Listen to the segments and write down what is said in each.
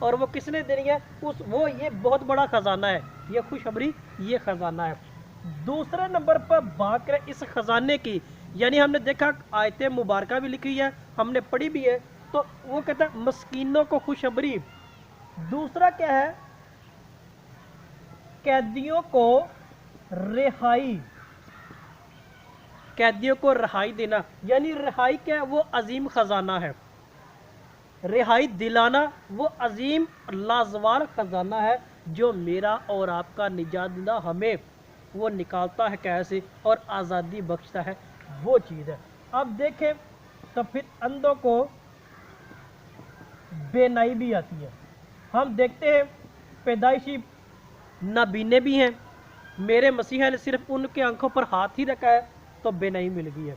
اور وہ کس نے دینی ہے؟ وہ یہ بہت بڑا خزانہ ہے، یہ خوشخبری، یہ خزانہ ہے۔ دوسرے نمبر پر بات کریں اس خزانے کی، یعنی ہم نے دیکھا آیت مبارکہ بھی لکھی ہے، ہم نے پڑھی بھی ہے، تو وہ کہتا ہے مسکینوں کو خوشخبری۔ دوسرا کیا ہے؟ قیدیوں کو رہائی، قیدیوں کو رہائی دینا، یعنی رہائی کیا ہے؟ وہ عظیم خزانہ ہے، رہائی دلانا وہ عظیم لازوال خزانہ ہے، جو میرا اور آپ کا نجات دہندہ ہمیں وہ نکالتا ہے کیسے اور آزادی بخشتا ہے، وہ چیز ہے۔ اب دیکھیں تو پھر اندھوں کو بینائی بھی آتی ہے، ہم دیکھتے ہیں پیدائشی نابینے بھی ہیں، میرے مسیحا نے صرف ان کے آنکھوں پر ہاتھ ہی رکھا ہے تو بینائی مل گئی ہے،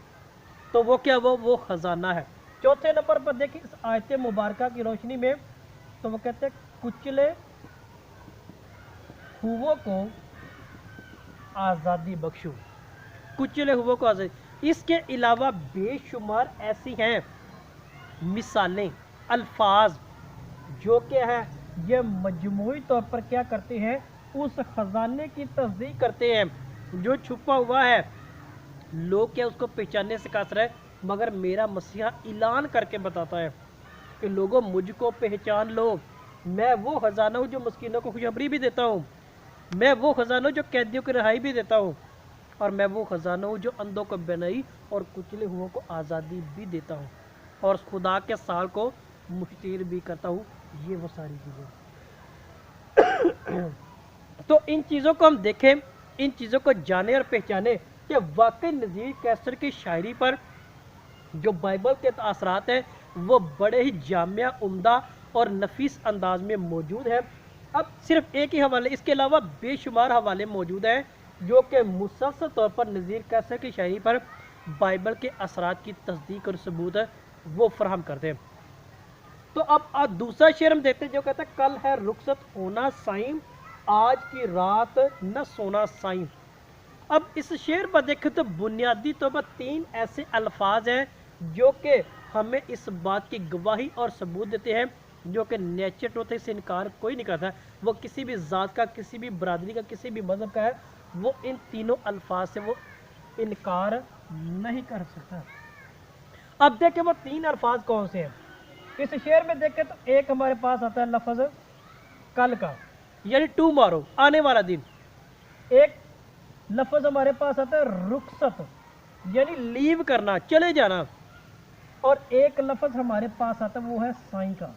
تو وہ کیا؟ وہ خزانہ ہے۔ چوتھے نمبر پر دیکھیں اس آیت مبارکہ کی روشنی میں، تو وہ کہتے ہیں کچلے ہوئوں کو آزادی بخشو، کچلے ہوئوں کو آزادی۔ اس کے علاوہ بے شمار ایسی ہیں مثالیں، الفاظ جو کہ ہیں یہ مجموعی طور پر کیا کرتے ہیں؟ اس خزانے کی تصدیق کرتے ہیں جو چھپا ہوا ہے، لوگ کیا اس کو پہچاننے سے قاصر ہے، مگر میرا مسیحا اعلان کر کے بتاتا ہے کہ لوگوں مجھ کو پہچان لو، میں وہ خزانہ ہوں جو مسکینوں کو خوشخبری بھی دیتا ہوں، میں وہ خزانہ ہوں جو قیدیوں کی رہائی بھی دیتا ہوں، اور میں وہ خزانہ ہوں جو اندھوں کو بینائی اور کچلے ہوئوں کو آزادی بھی دیتا ہوں، اور خدا کے سال کو مشتعل بھی کرتا ہوں۔ یہ وہ ساری چیزیں، تو ان چیزوں کو ہم دیکھیں، ان چیزوں کو جانیں اور پہچانیں کہ واقعی نذیر کیسر کی شاعری پر جو بائبل کے اثرات ہیں وہ بڑے ہی جامع، عمدہ اور نفیس انداز میں موجود ہیں۔ اب صرف ایک ہی حوالے، اس کے علاوہ بے شمار حوالے موجود ہیں جو کہ مسلسل طور پر نذیر کیسر کی شاعری پر بائبل کے اثرات کی تصدیق اور ثبوت ہے وہ فراہم کرتے ہیں۔ تو اب دوسرا شعر ہم دیکھتے ہیں جو کہتا ہے کل ہے رخصت ہونا سائیں، آج کی رات نہ سونا سائیں۔ اب اس شعر پر دیکھیں تو بنیادی طور پر تین ایسے الفاظ ہیں جو کہ ہمیں اس بات کی گواہی اور ثبوت دیتے ہیں جو کہ نیچر ٹروتھ سے انکار کوئی نہیں کرتا، وہ کسی بھی ذات کا، کسی بھی برادری کا، کسی بھی مذہب کا ہے، وہ ان تینوں الفاظ سے وہ انکار نہیں کر سکتا۔ اب دیکھیں وہ تین الفاظ کون سے ہیں اس شعر میں؟ دیکھیں تو ایک ہمارے پاس آتا ہے لفظ کل کا، یعنی ٹومارو، آنے والا دن۔ ایک لفظ ہمارے پاس آتا ہے رخصت، یعنی لیو کرنا، چلے جانا، اور ایک لفظ ہمارے پاس آتا ہے وہ ہے سائیں کا۔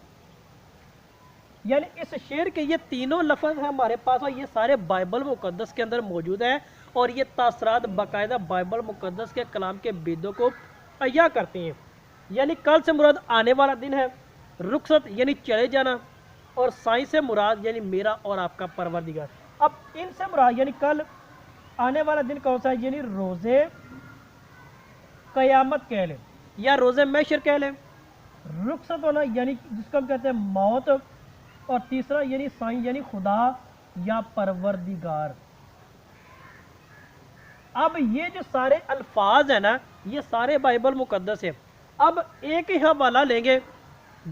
یعنی اس شعر کے یہ تینوں لفظ ہیں ہمارے پاس، اور یہ سارے بائبل مقدس کے اندر موجود ہیں، اور یہ تاثرات باقاعدہ بائبل مقدس کے کلام کے بیدوں کو عیاں کرتے ہیں۔ یعنی کل سے مراد آنے والا دن ہے، رخصت یعنی چلے جانا، اور سائیں سے مراد یعنی میرا اور آپ کا پروردگار۔ اب ان سے مراد یعنی کل آنے والا دن کون سا ہے؟ یعنی روزے قیامت کہہ لیں یا روزے محشر کہہ لیں۔ رخصت ہونا یعنی جس کو ہم کہتے ہیں موت، اور تیسرا یعنی سائیں یعنی خدا یا پروردگار۔ اب یہ جو سارے الفاظ ہیں نا یہ سارے بائبل مقدس ہیں۔ اب ایک ہی حوالہ لیں گے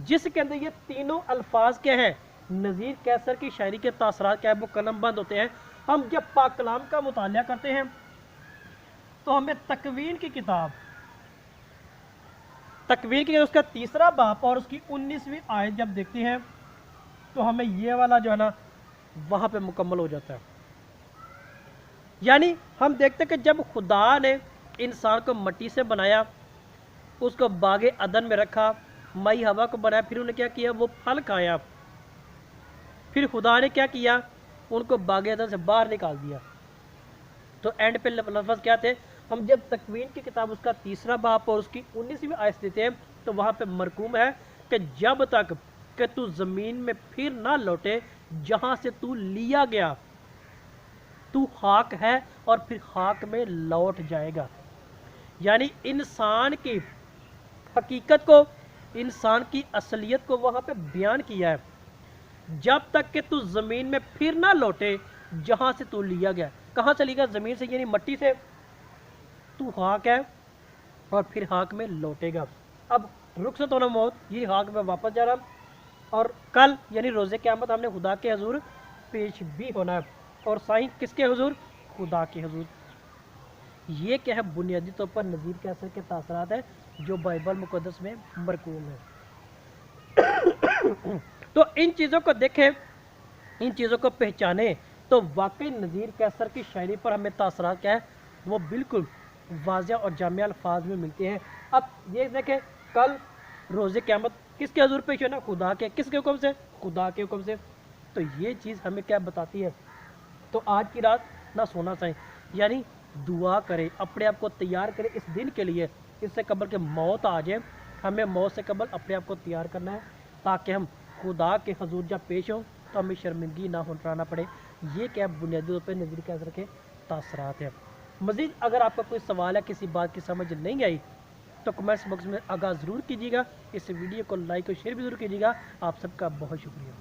جس کے اندر یہ تینوں الفاظ کیا ہیں، نذیر کیسر کی شاعری کے تاثرات کیا ہے وہ قلم بند ہوتے ہیں۔ ہم جب پاک کلام کا مطالعہ کرتے ہیں تو ہمیں تکوین کی کتاب، تکوین کی اس کا تیسرا باب اور اس کی 19ویں آیت جب دیکھتے ہیں تو ہمیں یہ والا جو ہے نا وہاں پہ مکمل ہو جاتا ہے۔ یعنی ہم دیکھتے ہیں کہ جب خدا نے انسان کو مٹی سے بنایا، اس کو باغ عدن میں رکھا، مائی ہوا کو بنایا، پھر انہوں نے کیا کیا؟ وہ پھل کھایا، پھر خدا نے کیا کیا؟ ان کو باغ عدن سے باہر نکال دیا۔ تو اینڈ پہ لفظ کیا تھے؟ ہم جب تکوین کی کتاب اس کا تیسرا باب اور اس کی 19ویں آیت دیتے ہیں تو وہاں پہ مرقوم ہے کہ جب تک کہ تو زمین میں پھر نہ لوٹے جہاں سے تو لیا گیا، تو خاک ہے اور پھر خاک میں لوٹ جائے گا۔ یعنی انسان کی حقیقت کو، انسان کی اصلیت کو وہاں پہ بیان کیا ہے، جب تک کہ تو زمین میں پھر نہ لوٹے جہاں سے تو لیا گیا۔ کہاں چلی گیا؟ زمین سے، یعنی مٹی سے، تو خاک ہے اور پھر خاک میں لوٹے گا۔ اب رخصت ہونا موت، یہ خاک میں واپس جانا، اور کل یعنی روز قیامت ہم نے خدا کے حضور پیش بھی ہونا ہے، اور سائیں کس کے حضور؟ خدا کے حضور۔ یہ کیا ہے؟ بنیادی طور پر نذیر کیسر کے تاثرات ہیں جو بائبل مقدس میں مرکوم ہے۔ تو ان چیزوں کو دیکھیں، ان چیزوں کو پہچانیں تو واقعی نذیر کیسر کی شاعری پر ہمیں تاثرات کیا ہے وہ بالکل واضح اور جامع الفاظ میں ملتے ہیں۔ اب یہ دیکھیں کل روز قیامت کس کے حضور پیش ہونا؟ خدا کے۔ کس کے حکم سے؟ خدا کے حکم سے۔ تو یہ چیز ہمیں کیا بتاتی ہے؟ تو آج کی رات نہ سونا چاہیں، یعنی دعا کریں، اپنے آپ کو تیار کریں اس دن کے لیے، اس سے قبل کہ موت آ جائے۔ ہمیں موت سے قبل اپنے آپ کو تیار کرنا ہے تاکہ ہم خدا کے حضور جب پیش ہوں تو ہمیں شرمندگی نہ اٹھانا پڑے۔ یہ کیا بنیادی طور پہ نذیر کیسر کے تاثرات ہیں۔ مزید اگر آپ کا کوئی سوال ہے، کسی بات کی سمجھ نہیں آئی تو کمنٹس باکس میں آگاہ ضرور کیجیے گا۔ اس ویڈیو کو لائک اور شیئر بھی ضرور کیجیے گا۔ آپ سب کا بہت شکریہ۔